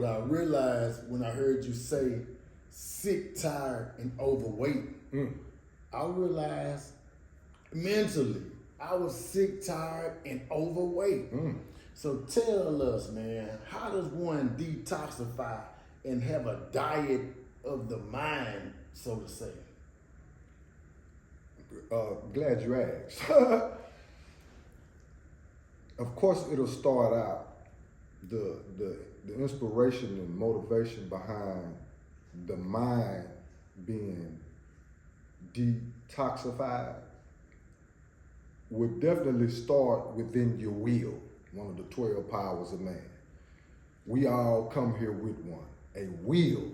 But I realized when I heard you say sick, tired, and overweight, I realized mentally I was sick, tired, and overweight. So tell us, man, how does one detoxify and have a diet of the mind, so to say? Glad you asked. Of course, it'll start out the inspiration and motivation behind the mind being detoxified would definitely start within your will, one of the 12 powers of man. We all come here with one, a will.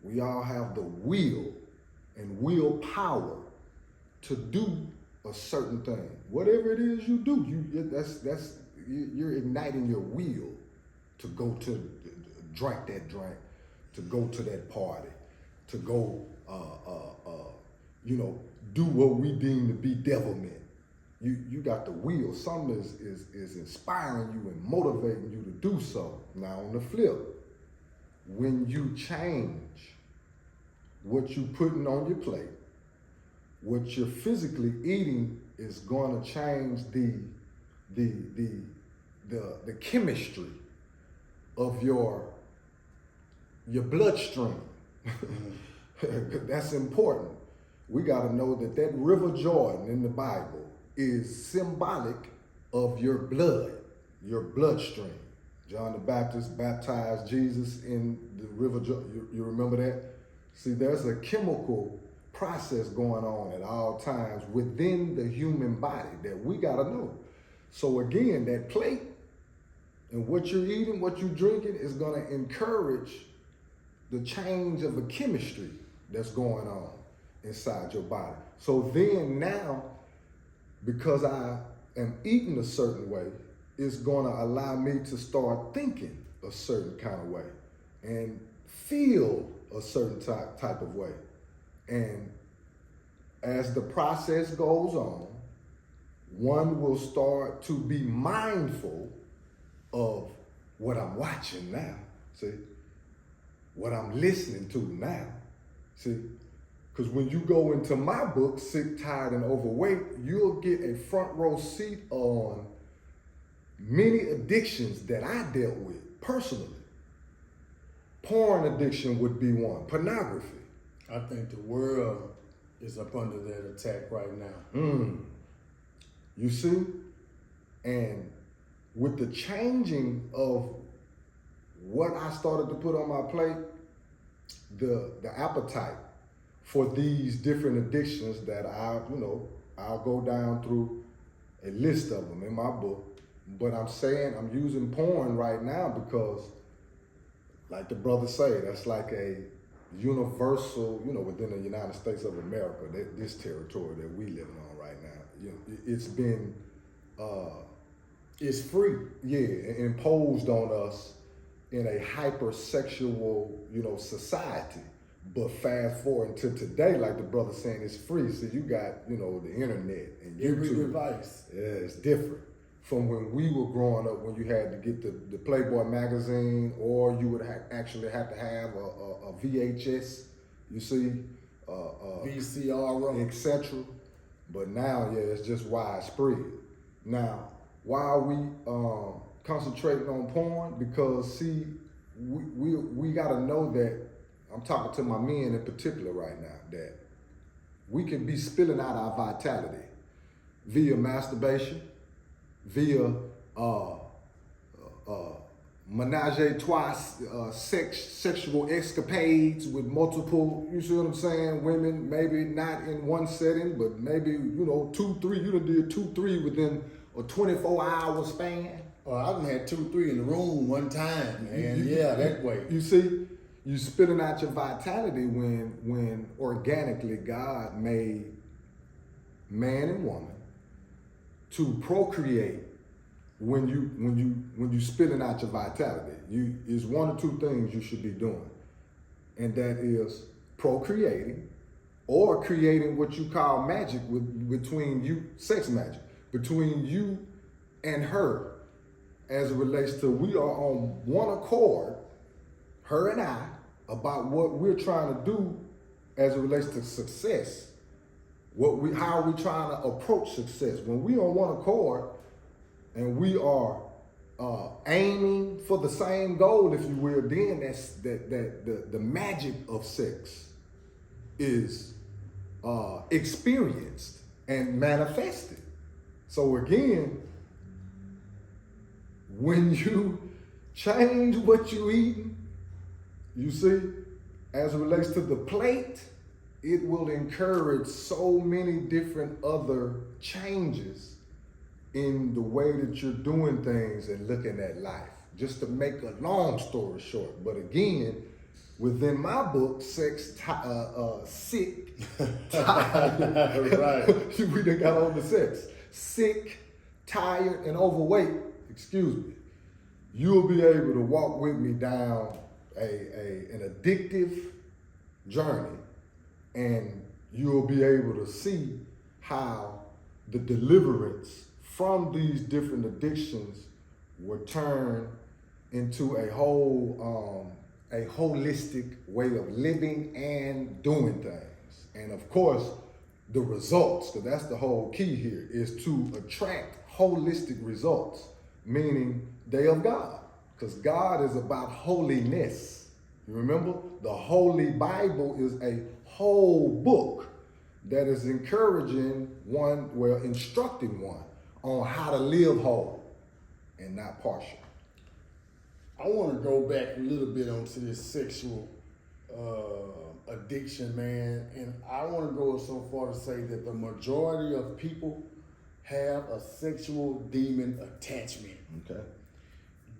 We all have the will and willpower to do a certain thing. Whatever it is you do, you're igniting your will to go to drink that drink, to go to that party, to go do what we deem to be devilment. You got the will. Something is inspiring you and motivating you to do so. Now on the flip, when you change what you're putting on your plate, what you're physically eating is going to change the chemistry of your bloodstream. That's important. We got to know that River Jordan in the Bible is symbolic of your blood, your bloodstream. John the Baptist baptized Jesus in the River Jordan. You remember that? See, there's a chemical process going on at all times within the human body that we got to know. So again, that plate and what you're eating, what you're drinking is going to encourage the change of the chemistry that's going on inside your body. So then now, because I am eating a certain way, it's going to allow me to start thinking a certain kind of way and feel a certain type of way. And as the process goes on, one will start to be mindful of what I'm watching now, see? What I'm listening to now, see? Because when you go into my book, Sick, Tired, and Overweight, you'll get a front row seat on many addictions that I dealt with personally. Porn addiction would be one, pornography. I think the world is up under that attack right now. You see? And with the changing of what I started to put on my plate, the appetite for these different addictions that I'll go down through a list of them in my book. But I'm saying I'm using porn right now because, like the brother say, that's like a universal, within the United States of America, this territory that we living on right now. It's been, it's free, imposed on us in a hypersexual, society. But fast forward to today, like the brother saying, it's free. So you got, the internet and every YouTube. device. Yeah, it's different from when we were growing up, when you had to get the Playboy magazine, or you would actually have to have a VHS, you see, VCR, etc. But now, it's just widespread. Now, why are we concentrating on porn? Because see, we got to know that. I'm talking to my men in particular right now, that we can be spilling out our vitality via masturbation, via menage a trois, sexual escapades with multiple, you see what I'm saying, women, maybe not in one setting, but maybe, 2, 3, you done did 2, 3 within a 24-hour span. Oh, I done had 2, 3 in the room one time, man. That way. You see? You spitting out your vitality when organically God made man and woman to procreate. When you spitting out your vitality, is one or two things you should be doing, and that is procreating or creating what you call magic between you, sex magic between you and her, as it relates to we are on one accord her and I, about what we're trying to do as it relates to success. How are we trying to approach success? When we on one accord and we are aiming for the same goal, if you will, then the magic of sex is experienced and manifested. So again, when you change what you eating, you see, as it relates to the plate, it will encourage so many different other changes in the way that you're doing things and looking at life. Just to make a long story short, but again, within my book, sick, tired, right. we done got on the sex. Sick, tired, and overweight, excuse me. You'll be able to walk with me down an addictive journey, and you'll be able to see how the deliverance from these different addictions will turn into a holistic way of living and doing things. And of course, the results, because that's the whole key here, is to attract holistic results, meaning they of God, because God is about holiness. You remember? The Holy Bible is a whole book that is encouraging one, well, instructing one on how to live whole and not partial. I want to go back a little bit onto this sexual addiction, man, and I want to go so far to say that the majority of people have a sexual demon attachment. Okay.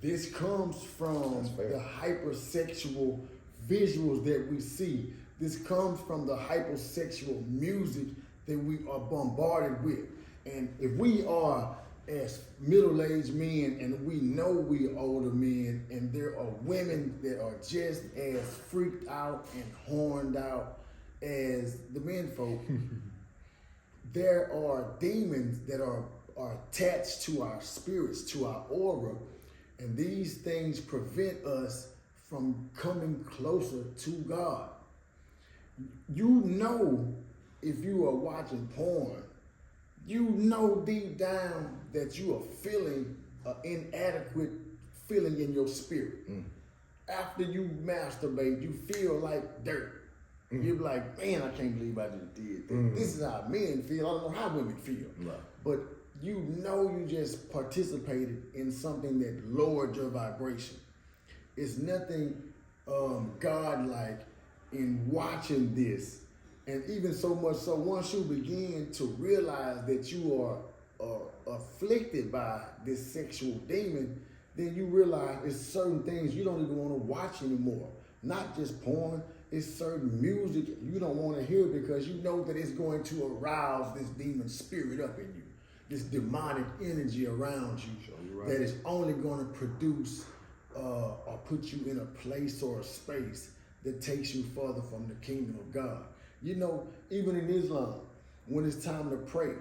This comes from the hypersexual visuals that we see. This comes from the hypersexual music that we are bombarded with. And if we are as middle-aged men and we know we are older men, and there are women that are just as freaked out and horned out as the men folk, there are demons that are attached to our spirits, to our aura, and these things prevent us from coming closer to God. You know, if you are watching porn, you know deep down that you are feeling an inadequate feeling in your spirit. After you masturbate, you feel like dirt. You're like, man, I can't believe I just did that. This is how men feel. I don't know how women feel. Right. But you know you just participated in something that lowered your vibration. It's nothing godlike in watching this. And even so much so, once you begin to realize that you are afflicted by this sexual demon, then you realize it's certain things you don't even want to watch anymore. Not just porn, it's certain music you don't want to hear because you know that it's going to arouse this demon spirit up in you, this demonic energy around you that is only going to produce or put you in a place or a space that takes you further from the kingdom of God. You know, even in Islam, when it's time to pray,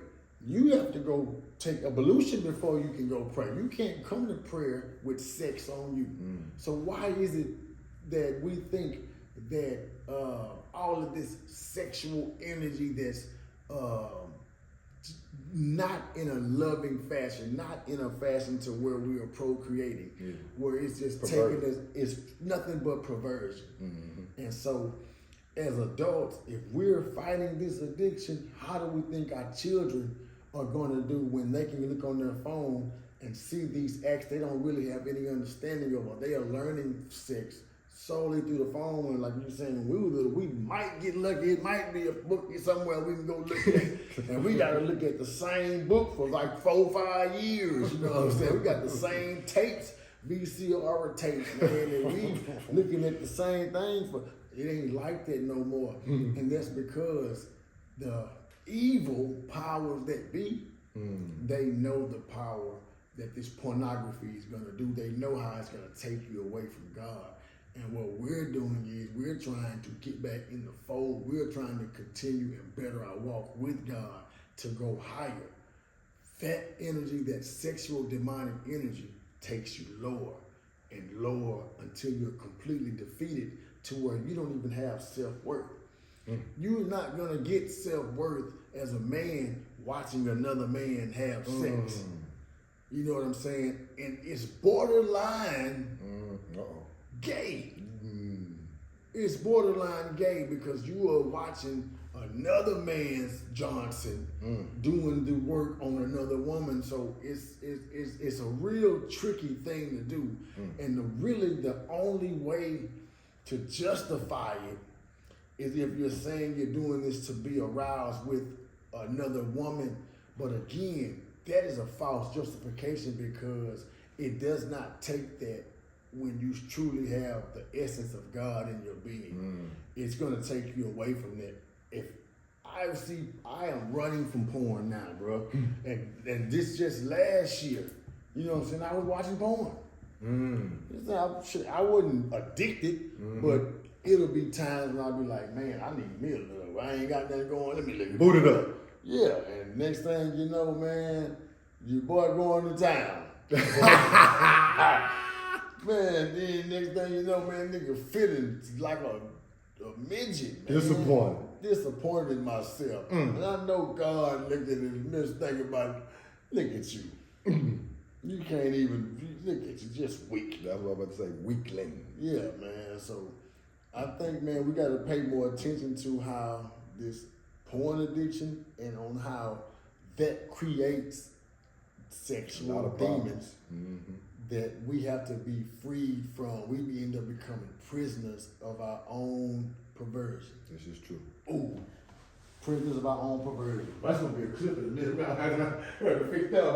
you have to go take ablution before you can go pray. You can't come to prayer with sex on you. So why is it that we think that all of this sexual energy that's not in a loving fashion, not in a fashion to where we are procreating, where it's just taking us, it's nothing but perversion. And so as adults, if we're fighting this addiction, how do we think our children are going to do when they can look on their phone and see these acts they don't really have any understanding of? Or they are learning sex solely through the phone. And like you're saying, when we were little, we might get lucky. It might be a book somewhere we can go look at. And we got to look at the same book for like 4-5 years. You know what I'm saying? We got the same tapes, VCR tapes, man. And we looking at the same thing for... It ain't like that no more. And that's because the evil powers that be, they know the power that this pornography is going to do. They know how it's going to take you away from God. And what we're doing is we're trying to get back in the fold. We're trying to continue and better our walk with God to go higher. That energy, that sexual demonic energy, takes you lower. and lower until you're completely defeated to where you don't even have self-worth. You're not gonna get self-worth as a man watching another man have sex. You know what I'm saying? And it's borderline gay. It's borderline gay because you are watching another man's Johnson doing the work on another woman. So it's a real tricky thing to do. And the only way to justify it is if you're saying you're doing this to be aroused with another woman. But again, that is a false justification because it does not take that when you truly have the essence of God in your being. It's going to take you away from that. If I am running from porn now, bro. And this just last year, you know what I'm saying? I was watching porn. I wasn't addicted, but it'll be times when I'll be like, man, I need me a little. I ain't got nothing going. Let me look. Boot it up. Yeah, and next thing you know, man, your boy going to town. Man, then next thing you know, man, nigga feeling like a midget, man. Disappointed in myself. And I know God looked at it and just think about it. Look at you. You can't even, look at you, just weak. That's what I'm about to say, weakling. Yeah, man. So I think, man, we got to pay more attention to how this porn addiction and on how that creates sexual demons that we have to be freed from. We end up becoming prisoners of our own perversion. This is true. Ooh, prisoners of our own perversion. That's going to be a clip in a minute. I got to fix that, man.